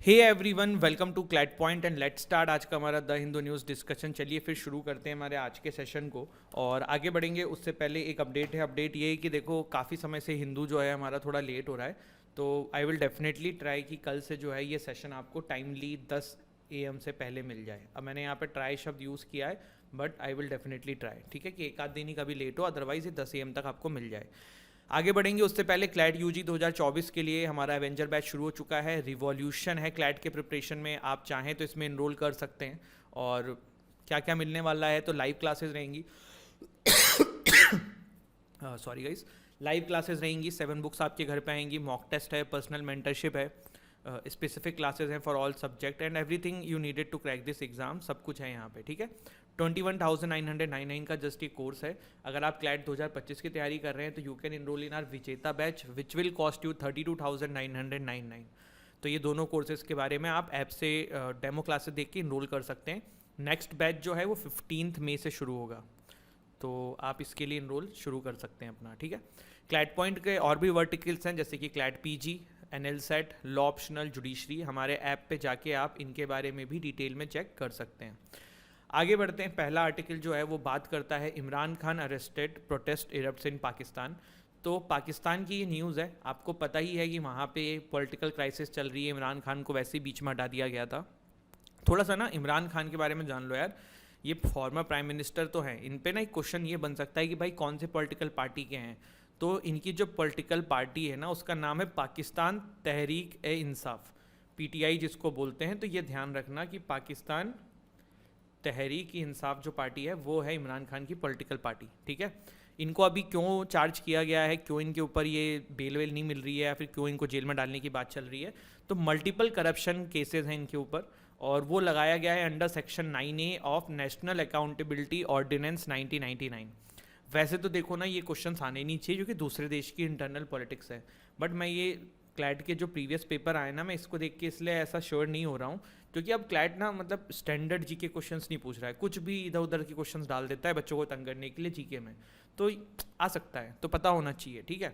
Hey everyone, welcome to CLAT point and let's start. आज का हमारा द हिंदू न्यूज़ डिस्कशन। चलिए फिर शुरू करते हैं हमारे आज के सेशन को और आगे बढ़ेंगे। उससे पहले एक अपडेट है। अपडेट ये है कि देखो काफ़ी समय से हिंदू जो है हमारा थोड़ा लेट हो रहा है, तो आई विल डेफिनेटली ट्राई कि कल से जो है ये सेशन आपको टाइमली 10 AM से पहले मिल जाए। अब मैंने यहाँ पे ट्राई शब्द यूज़ किया है, but I will definitely try, ठीक है, कि एक आध दिन ही कभी लेट हो, अदरवाइज ये 10 AM तक आपको मिल जाए। आगे बढ़ेंगे उससे पहले क्लैट यूजी 2024 के लिए हमारा एवेंजर बैच शुरू हो चुका है। रिवॉल्यूशन है क्लैट के प्रिपरेशन में, आप चाहें तो इसमें इनरोल कर सकते हैं। और क्या क्या मिलने वाला है, तो लाइव क्लासेस रहेंगी सॉरी गाइस, लाइव क्लासेस रहेंगी, 7 बुक्स आपके घर पे आएंगी, मॉक टेस्ट है, पर्सनल मेंटरशिप है, स्पेसिफिक क्लासेस हैं for all subject and everything you needed to crack this exam. सब कुछ है यहाँ पे, ठीक है। 21,999 का जस्ट ये कोर्स है। अगर आप क्लैट 2025 की तैयारी कर रहे हैं तो you can enrol in our Vijeta batch which will cost you 32,999। तो ये दोनों कोर्सेज के बारे में आप ऐप से डेमो क्लासेस देख के इनरोल कर सकते हैं। नेक्स्ट बैच जो है वो 15 मई से शुरू होगा, तो आप इसके लिए इनरोल शुरू कर सकते हैं अपना, ठीक है। क्लैट पॉइंट के और भी वर्टिकल्स हैं, जैसे कि CLAT PG, NL set, law optional, judiciary. हमारे ऐप पे जाके आप इनके बारे में भी डिटेल में चेक कर सकते हैं। आगे बढ़ते हैं। पहला आर्टिकल जो है वो बात करता है इमरान खान अरेस्टेड, प्रोटेस्ट इरप्ट्स इन पाकिस्तान। तो पाकिस्तान की ये न्यूज़ है, आपको पता ही है कि वहाँ पे पॉलिटिकल क्राइसिस चल रही है। इमरान खान को वैसे ही बीच में हटा दिया गया था। थोड़ा सा ना इमरान खान के बारे में जान लो यार। ये फॉर्मर प्राइम मिनिस्टर तो हैं, इन पे ना एक क्वेश्चन ये बन सकता है कि भाई कौन से पॉलिटिकल पार्टी के हैं। तो इनकी जो पॉलिटिकल पार्टी है ना, उसका नाम है पाकिस्तान तहरीक ए इंसाफ, PTI जिसको बोलते हैं। तो ये ध्यान रखना कि पाकिस्तान तहरीक इंसाफ जो पार्टी है वो है इमरान खान की पॉलिटिकल पार्टी, ठीक है। इनको अभी क्यों चार्ज किया गया है, क्यों इनके ऊपर ये बेल वेल नहीं मिल रही है, या फिर क्यों इनको जेल में डालने की बात चल रही है, तो मल्टीपल करप्शन केसेस हैं इनके ऊपर, और वो लगाया गया है under section 9A of National Accountability Ordinance 1999। वैसे तो देखो ना, ये क्वेश्चन आने नहीं चाहिए क्योंकि दूसरे देश की इंटरनल पॉलिटिक्स है, बट मैं ये क्लैट के जो प्रीवियस पेपर आए ना, मैं इसको देख के इसलिए ऐसा श्योर नहीं हो रहा हूँ, क्योंकि अब क्लैट ना मतलब स्टैंडर्ड जीके क्वेश्चंस नहीं पूछ रहा है, कुछ भी इधर उधर के क्वेश्चंस डाल देता है बच्चों को तंग करने के लिए जीके में। तो आ सकता है, तो पता होना चाहिए, ठीक है।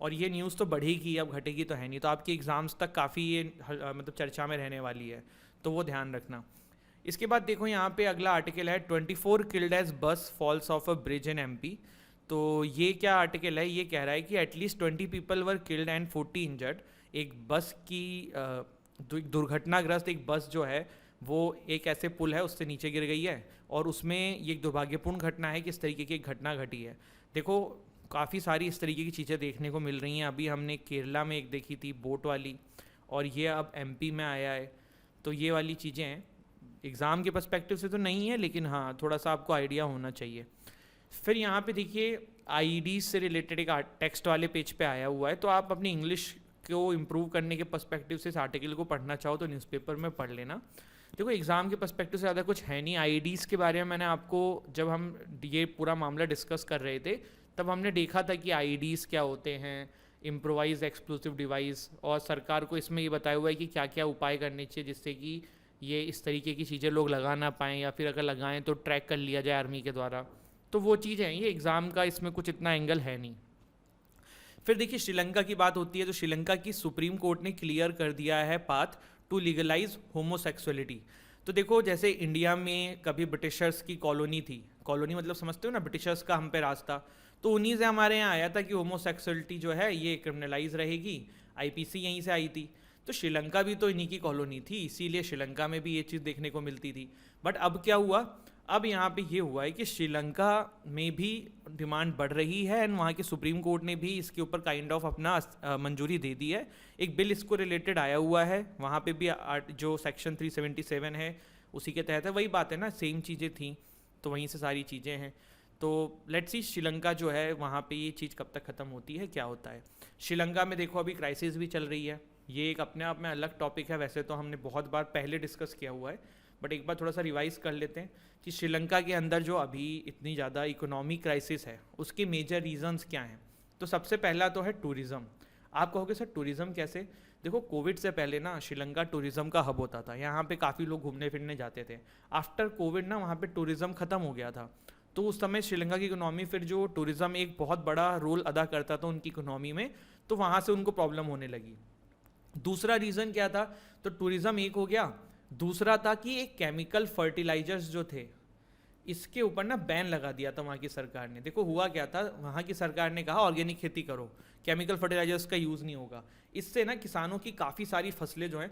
और ये न्यूज़ तो बढ़ेगी, अब घटेगी तो है नहीं, तो आपकी एग्ज़ाम्स तक काफ़ी ये मतलब चर्चा में रहने वाली है, तो वो ध्यान रखना। इसके बाद देखो यहाँ पे अगला आर्टिकल है 24 killed as bus falls off a bridge in MP। तो ये क्या आर्टिकल है, ये कह रहा है कि at least 20 people were killed and 40 injured. एक बस की दुर्घटनाग्रस्त एक बस जो है वो एक ऐसे पुल है उससे नीचे गिर गई है, और उसमें ये एक दुर्भाग्यपूर्ण घटना है कि इस तरीके की एक घटना घटी है। देखो काफ़ी सारी इस तरीके की चीज़ें देखने को मिल रही हैं। अभी हमने केरला में एक देखी थी बोट वाली, और ये अब MP में आया है। तो ये वाली चीज़ें हैं, एग्ज़ाम के पर्सपेक्टिव से तो नहीं है, लेकिन हाँ थोड़ा सा आपको आइडिया होना चाहिए। फिर यहाँ पे देखिए IED से रिलेटेड एक टेक्स्ट वाले पेज पे आया हुआ है, तो आप अपनी इंग्लिश को इम्प्रूव करने के पर्सपेक्टिव से इस आर्टिकल को पढ़ना चाहो तो न्यूज़पेपर में पढ़ लेना। देखो एग्ज़ाम के पर्सपेक्टिव से ज़्यादा कुछ है नहीं। IEDs के बारे में मैंने आपको, जब हम ये पूरा मामला डिस्कस कर रहे थे, तब हमने देखा था कि IEDs क्या होते हैं, इम्प्रोवाइज एक्सप्लोसिव डिवाइस, और सरकार को इसमें ये बताया हुआ है कि क्या क्या उपाय करने चाहिए जिससे कि ये इस तरीके की चीज़ें लोग लगा ना पाएँ, या फिर अगर लगाएं तो ट्रैक कर लिया जाए आर्मी के द्वारा। तो वो चीज़ है, ये एग्ज़ाम का इसमें कुछ इतना एंगल है नहीं। फिर देखिए श्रीलंका की बात होती है, तो श्रीलंका की सुप्रीम कोर्ट ने क्लियर कर दिया है पाथ टू लीगलाइज होमोसेक्सुअलिटी। तो देखो जैसे इंडिया में कभी ब्रिटिशर्स की कॉलोनी थी, कॉलोनी मतलब समझते हो ना, ब्रिटिशर्स का हम पे रास्ता, तो उन्हीं से हमारे यहाँ आया था कि होमोसेक्सुअलिटी जो है ये क्रिमिनलाइज रहेगी। IPC यहीं से आई थी। तो श्रीलंका भी तो इन्हीं की कॉलोनी थी, इसीलिए श्रीलंका में भी ये चीज़ देखने को मिलती थी। बट अब क्या हुआ, अब यहाँ पे ये हुआ है कि श्रीलंका में भी डिमांड बढ़ रही है, एंड वहाँ के सुप्रीम कोर्ट ने भी इसके ऊपर काइंड ऑफ अपना मंजूरी दे दी है। एक बिल इसको रिलेटेड आया हुआ है, वहाँ पे भी जो सेक्शन 377 है उसी के तहत है। वही बात है ना, सेम चीज़ें थी, तो वहीं से सारी चीज़ें हैं। तो लेट्स सी श्रीलंका जो है वहाँ पे ये चीज़ कब तक ख़त्म होती है, क्या होता है। श्रीलंका में देखो अभी क्राइसिस भी चल रही है, ये एक अपने आप में अलग टॉपिक है, वैसे तो हमने बहुत बार पहले डिस्कस किया हुआ है, बट एक बार थोड़ा सा रिवाइज कर लेते हैं कि श्रीलंका के अंदर जो अभी इतनी ज़्यादा इकोनॉमिक क्राइसिस है उसके मेजर रीजंस क्या हैं। तो सबसे पहला तो है टूरिज़्म। आप कहोगे सर टूरिज़्म कैसे? देखो कोविड से पहले ना श्रीलंका टूरिज़्म का हब होता था, यहाँ पे काफ़ी लोग घूमने फिरने जाते थे। आफ्टर कोविड ना वहाँ पे टूरिज़्म ख़त्म हो गया था, तो उस समय श्रीलंका की इकोनॉमी, फिर जो टूरिज़्म एक बहुत बड़ा रोल अदा करता था उनकी इकोनॉमी में, तो वहाँ से उनको प्रॉब्लम होने लगी। दूसरा रीज़न क्या था, तो टूरिज्म एक हो गया, दूसरा था कि एक केमिकल फर्टिलाइजर्स जो थे इसके ऊपर ना बैन लगा दिया था वहाँ की सरकार ने। देखो हुआ क्या था, वहाँ की सरकार ने कहा ऑर्गेनिक खेती करो, केमिकल फर्टिलाइजर्स का यूज़ नहीं होगा। इससे ना किसानों की काफ़ी सारी फसलें जो हैं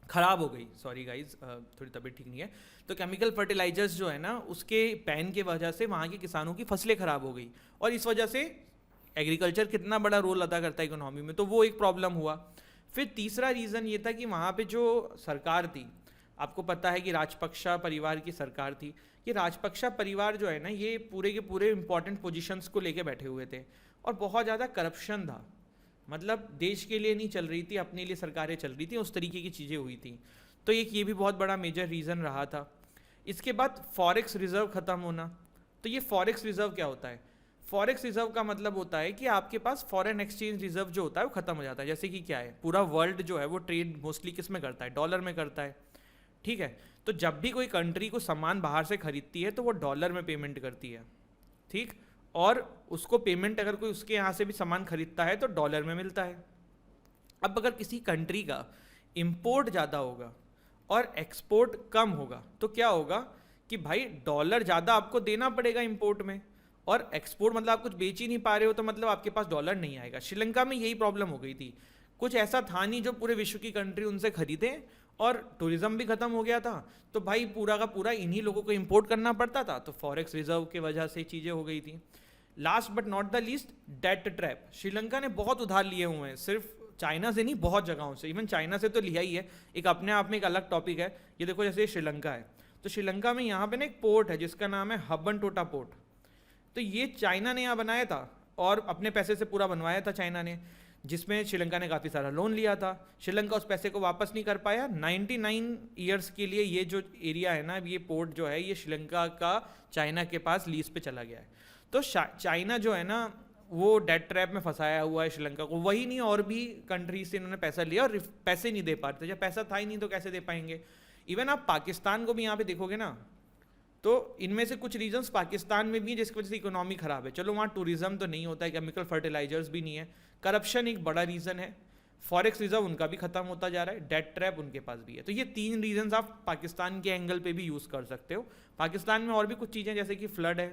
ख़राब हो गई। सॉरी गाइज, थोड़ी तबीयत ठीक नहीं है। तो केमिकल फर्टिलाइजर्स जो है ना उसके बैन की वजह से वहाँ के किसानों की फसलें ख़राब हो गई, और इस वजह से एग्रीकल्चर कितना बड़ा रोल अदा करता है इकोनॉमी में, तो वो एक प्रॉब्लम हुआ। फिर तीसरा रीज़न ये था कि वहाँ पे जो सरकार थी, आपको पता है कि राजपक्षा परिवार की सरकार थी। ये राजपक्षा परिवार जो है ना ये पूरे के पूरे इंपॉर्टेंट पोजीशंस को लेके बैठे हुए थे, और बहुत ज़्यादा करप्शन था। मतलब देश के लिए नहीं चल रही थी, अपने लिए सरकारें चल रही थी, उस तरीके की चीज़ें हुई थी। तो एक ये भी बहुत बड़ा मेजर रीज़न रहा था। इसके बाद फॉरेक्स रिजर्व ख़त्म होना। तो ये फॉरेक्स रिजर्व क्या होता है? फॉरेक्स रिजर्व का मतलब होता है कि आपके पास फॉरेन एक्सचेंज रिजर्व जो होता है वो खत्म हो जाता है। जैसे कि क्या है, पूरा वर्ल्ड जो है वो ट्रेड मोस्टली किस में करता है, डॉलर में करता है, ठीक है। तो जब भी कोई कंट्री को सामान बाहर से खरीदती है तो वो डॉलर में पेमेंट करती है, ठीक, और उसको पेमेंट अगर कोई उसके यहाँ से भी सामान खरीदता है तो डॉलर में मिलता है। अब अगर किसी कंट्री का इंपोर्ट ज़्यादा होगा और एक्सपोर्ट कम होगा तो क्या होगा कि भाई डॉलर ज़्यादा आपको देना पड़ेगा इंपोर्ट में, और एक्सपोर्ट मतलब आप कुछ बेच ही नहीं पा रहे हो तो मतलब आपके पास डॉलर नहीं आएगा। श्रीलंका में यही प्रॉब्लम हो गई थी, कुछ ऐसा था नहीं जो पूरे विश्व की कंट्री उनसे खरीदे, और टूरिज्म भी खत्म हो गया था, तो भाई पूरा का पूरा इन्हीं लोगों को इंपोर्ट करना पड़ता था, तो फॉरेक्स रिजर्व की वजह से चीज़ें हो गई थी। Last but not the least, debt trap. Sri Lanka ने बहुत उधार लिए हुए हैं, सिर्फ चाइना से नहीं, बहुत जगहों से, इवन चाइना से तो लिया ही है, एक अपने आप में एक अलग टॉपिक है। ये देखो जैसे श्रीलंका है, तो श्रीलंका में यहाँ पे ना एक पोर्ट है जिसका नाम है हब्बनटोटा पोर्ट। तो ये चाइना ने यहाँ बनाया था, और अपने पैसे से पूरा बनवाया था चाइना ने, जिसमें श्रीलंका ने काफ़ी सारा लोन लिया था। श्रीलंका उस पैसे को वापस नहीं कर पाया। 99 ईयर्स के लिए ये जो एरिया है ना, ये पोर्ट जो है, ये श्रीलंका का चाइना के पास लीज पे चला गया है। तो चाइना जो है ना वो डेट ट्रैप में फंसाया हुआ है श्रीलंका को। वही नहीं, और भी कंट्रीज से इन्होंने पैसा लिया और पैसे नहीं दे पाते। जब पैसा था ही नहीं तो कैसे दे पाएंगे। इवन आप पाकिस्तान को भी यहाँ पे देखोगे ना, तो इनमें से कुछ रीजंस पाकिस्तान में भी है जिसकी वजह से इकोनॉमी खराब है। चलो वहाँ टूरिज्म तो नहीं होता है, केमिकल फर्टिलाइजर्स भी नहीं है, करप्शन एक बड़ा रीज़न है, फॉरेक्स रिजर्व उनका भी खत्म होता जा रहा है, डेट ट्रैप उनके पास भी है। तो ये 3 रीजंस आप पाकिस्तान के एंगल पे भी यूज़ कर सकते हो। पाकिस्तान में और भी कुछ चीज़ें जैसे कि फ्लड है,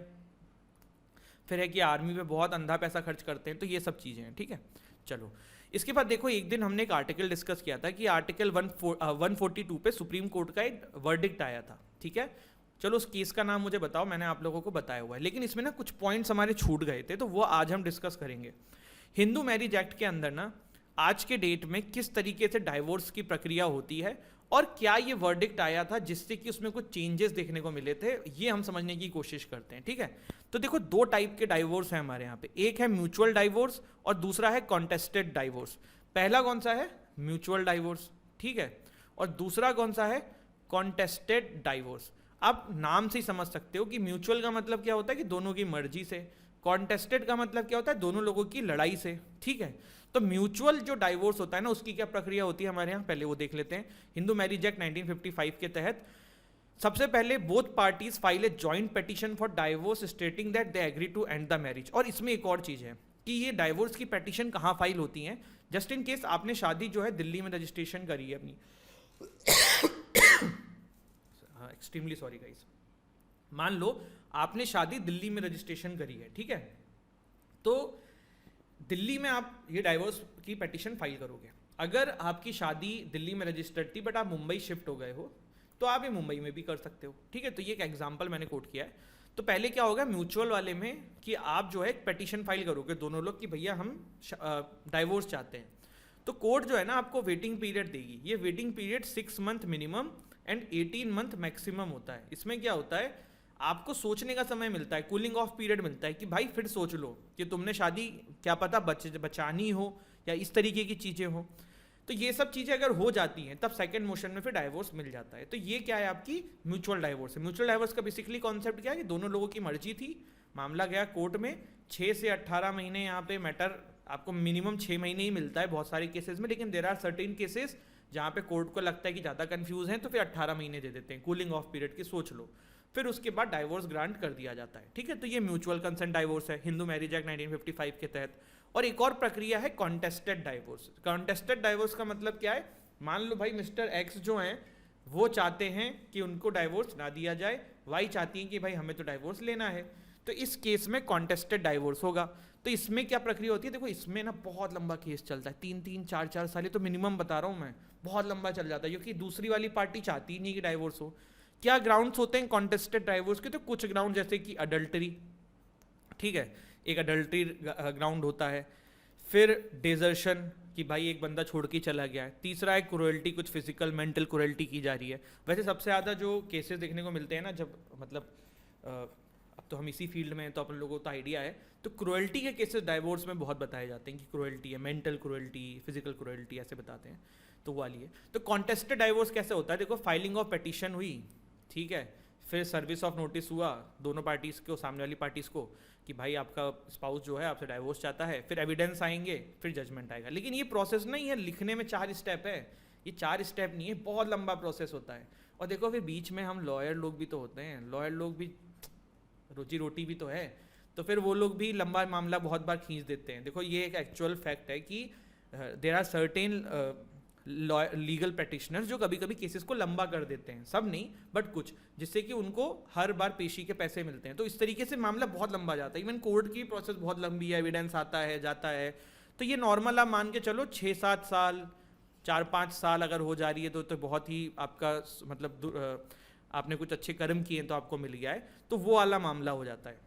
फिर है कि आर्मी पे बहुत अंधा पैसा खर्च करते हैं, तो ये सब चीज़ें हैं, ठीक है। चलो इसके बाद देखो, एक दिन हमने एक आर्टिकल डिस्कस किया था कि आर्टिकल 142 पे सुप्रीम कोर्ट का एक वर्डिक्ट आया था, ठीक है। चलो उस केस का नाम मुझे बताओ, मैंने आप लोगों को बताया हुआ है, लेकिन इसमें ना कुछ पॉइंट्स हमारे छूट गए थे, तो वो आज हम डिस्कस करेंगे। हिंदू मैरिज एक्ट के अंदर ना आज के डेट में किस तरीके से डाइवोर्स की प्रक्रिया होती है, और क्या ये वर्डिक्ट आया था जिससे कि उसमें कुछ चेंजेस देखने को मिले थे, ये हम समझने की कोशिश करते हैं, ठीक है। तो देखो 2 टाइप के डाइवोर्स हैं हमारे यहाँ पे, एक है म्यूचुअल डाइवोर्स और दूसरा है कॉन्टेस्टेड डाइवोर्स। पहला कौन सा है? म्यूचुअल डाइवोर्स, ठीक है, और दूसरा कौन सा है? Contested divorce. आप नाम से ही समझ सकते हो कि म्यूचुअल का मतलब क्या होता है कि दोनों की मर्जी से, कॉन्टेस्टेड का मतलब क्या होता है दोनों लोगों की लड़ाई से, ठीक है। तो म्यूचुअल जो डाइवोर्स होता है ना उसकी क्या प्रक्रिया होती है हमारे यहाँ, पहले वो देख लेते हैं। हिंदू मैरिज एक्ट 1955 के तहत सबसे पहले both parties file a joint petition for divorce stating that they agree to end the marriage. और इसमें एक और चीज़ है कि ये डाइवोर्स की पिटीशन कहाँ फाइल होती हैं। जस्ट इन केस आपने शादी जो है दिल्ली में रजिस्ट्रेशन करी है अपनी, एक्सट्रीमली सॉरी गाइस, मान लो आपने शादी दिल्ली में रजिस्ट्रेशन करी है, ठीक है, तो दिल्ली में आप ये डाइवोर्स की पिटीशन फाइल करोगे। अगर आपकी शादी दिल्ली में रजिस्टर्ड थी बट आप मुंबई शिफ्ट हो गए हो तो आप ये मुंबई में भी कर सकते हो, ठीक है। तो ये एक एग्जांपल मैंने कोट किया है। तो पहले क्या होगा म्यूचुअल वाले में कि आप जो है एक पिटीशन फाइल करोगे दोनों लोग कि भैया हम डाइवोर्स चाहते हैं। तो कोर्ट जो है ना आपको वेटिंग पीरियड देगी। ये waiting period 6 month minimum and 18 month maximum होता है। इसमें क्या होता है आपको सोचने का समय मिलता है, कूलिंग ऑफ पीरियड मिलता है कि भाई फिर सोच लो कि तुमने शादी क्या पता बचानी हो या इस तरीके की चीज़ें हो। तो ये सब चीज़ें अगर हो जाती हैं तब सेकंड मोशन में फिर डाइवोर्स मिल जाता है। तो ये क्या है आपकी म्यूचुअल डाइवोर्स है। म्यूचुअल डाइवोर्स का बेसिकली कॉन्सेप्ट क्या है कि दोनों लोगों की मर्जी थी, मामला गया कोर्ट में, 6 से 18 महीने यहाँ पे मैटर आपको मिनिमम 6 महीने ही मिलता है बहुत सारे केसेस में, लेकिन देर आर सर्टेन केसेस जहाँ पे कोर्ट को लगता है कि ज़्यादा कंफ्यूज हैं तो फिर 18 महीने दे देते हैं कूलिंग ऑफ पीरियड की, सोच लो, फिर उसके बाद डाइवोर्स ग्रांट कर दिया जाता है, ठीक है। तो ये म्यूचुअल कंसेंट डाइवोर्स है हिंदू मैरिज एक्ट 1955 के तहत। और एक और प्रक्रिया है कॉन्टेस्टेड डाइवोर्स। कॉन्टेस्टेड डाइवोर्स का मतलब क्या है, मान लो भाई मिस्टर एक्स जो हैं वो चाहते हैं कि उनको डाइवोर्स ना दिया जाए, वाई चाहती हैं कि भाई हमें तो डाइवोर्स लेना है, तो इस केस में कॉन्टेस्टेड डाइवोर्स होगा। तो इसमें क्या प्रक्रिया होती है, देखो इसमें ना बहुत लंबा केस चलता है, 3-3 4-4 साल, तो मिनिमम बता रहा हूँ मैं, बहुत लंबा चल जाता है, क्योंकि दूसरी वाली पार्टी चाहती ही नहीं कि डाइवोर्स हो। क्या ग्राउंड्स होते हैं कॉन्टेस्टेड डाइवोर्स के, तो कुछ ग्राउंड जैसे कि अडल्टरी, ठीक है, एक अडल्टरी ग्राउंड होता है, फिर डेजर्शन कि भाई एक बंदा छोड़ के चला गया है, तीसरा है क्रुएल्टी, कुछ फिजिकल मेंटल क्रुएल्टी की जा रही है। वैसे सबसे ज़्यादा जो केसेस देखने को मिलते हैं ना, जब मतलब अब तो हम इसी फील्ड में हैं तो अपन लोगों को तो आइडिया है, तो क्रुएल्टी के केसेस डाइवोर्स में बहुत बताए जाते हैं कि क्रुएल्टी है, मेंटल क्रुएल्टी, फिजिकल क्रुएल्टी ऐसे बताते हैं, तो वो वाली है। तो कॉन्टेस्टेड डाइवोर्स कैसे होता है, देखो फाइलिंग ऑफ पिटीशन हुई, ठीक है, फिर सर्विस ऑफ नोटिस हुआ दोनों पार्टीज़ को, सामने वाली पार्टीज़ को, कि भाई आपका स्पाउस जो है आपसे डाइवोर्स चाहता है, फिर एविडेंस आएंगे, फिर जजमेंट आएगा। लेकिन ये प्रोसेस नहीं है लिखने में 4 स्टेप है, ये 4 स्टेप नहीं है, बहुत लंबा प्रोसेस होता है। और देखो फिर बीच में हम लॉयर लोग भी तो होते हैं, लॉयर लोग भी रोजी रोटी भी तो है, तो फिर वो लोग भी लंबा मामला बहुत बार खींच देते हैं। देखो ये एक एक्चुअल फैक्ट है कि there are certain legal practitioners जो कभी कभी केसेस को लंबा कर देते हैं, सब नहीं बट कुछ, जिससे कि उनको हर बार पेशी के पैसे मिलते हैं, तो इस तरीके से मामला बहुत लंबा जाता है। इवन कोर्ट की प्रोसेस बहुत लंबी है, एविडेंस आता है जाता है, तो ये नॉर्मल आप मान के चलो 6-7 साल, 4-5 साल अगर हो जा रही है तो बहुत ही आपका मतलब आपने कुछ अच्छे कर्म किए तो आपको मिल गया है, तो वो वाला मामला हो जाता है।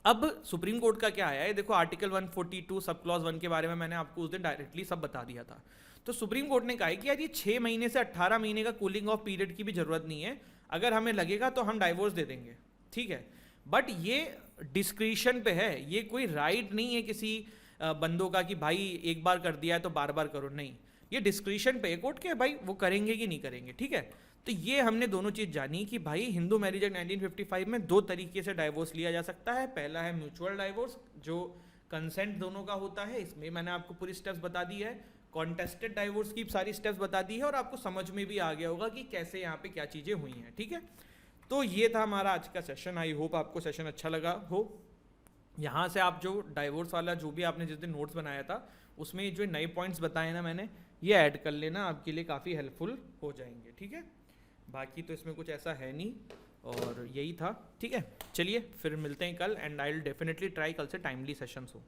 अब सुप्रीम कोर्ट का क्या आया है, देखो आर्टिकल 142 सब क्लॉज 1 के बारे में मैंने आपको उस दिन डायरेक्टली सब बता दिया था। तो सुप्रीम कोर्ट ने कहा है कि यार ये 6 महीने से 18 महीने का कूलिंग ऑफ पीरियड की भी जरूरत नहीं है, अगर हमें लगेगा तो हम डाइवोर्स दे देंगे, ठीक है, बट ये डिस्क्रिशन पे है, ये कोई राइट नहीं है किसी बंदों का कि भाई एक बार कर दिया है तो बार बार करो, नहीं, ये डिस्क्रिशन पे है कोर्ट के, भाई वो करेंगे कि नहीं करेंगे, ठीक है। तो ये हमने दोनों चीज़ जानी कि भाई हिंदू मैरिज एक्ट 1955 में 2 तरीके से डाइवोर्स लिया जा सकता है। पहला है म्यूचुअल डाइवोर्स जो कंसेंट दोनों का होता है, इसमें मैंने आपको पूरी स्टेप्स बता दी है, कॉन्टेस्टेड डाइवोर्स की सारी स्टेप्स बता दी है, और आपको समझ में भी आ गया होगा कि कैसे यहाँ पे क्या चीज़ें हुई हैं, ठीक है। तो ये था हमारा आज का सेशन, आई होप आपको सेशन अच्छा लगा हो। यहाँ से आप जो डाइवोर्स वाला जो भी आपने जिस दिन नोट्स बनाया था उसमें जो नए पॉइंट्स बताए ना मैंने, ये ऐड कर लेना, आपके लिए काफ़ी हेल्पफुल हो जाएंगे, ठीक है। बाकी तो इसमें कुछ ऐसा है नहीं, और यही था, ठीक है। चलिए फिर मिलते हैं कल, and I will definitely try कल से टाइमली सेशंस हो।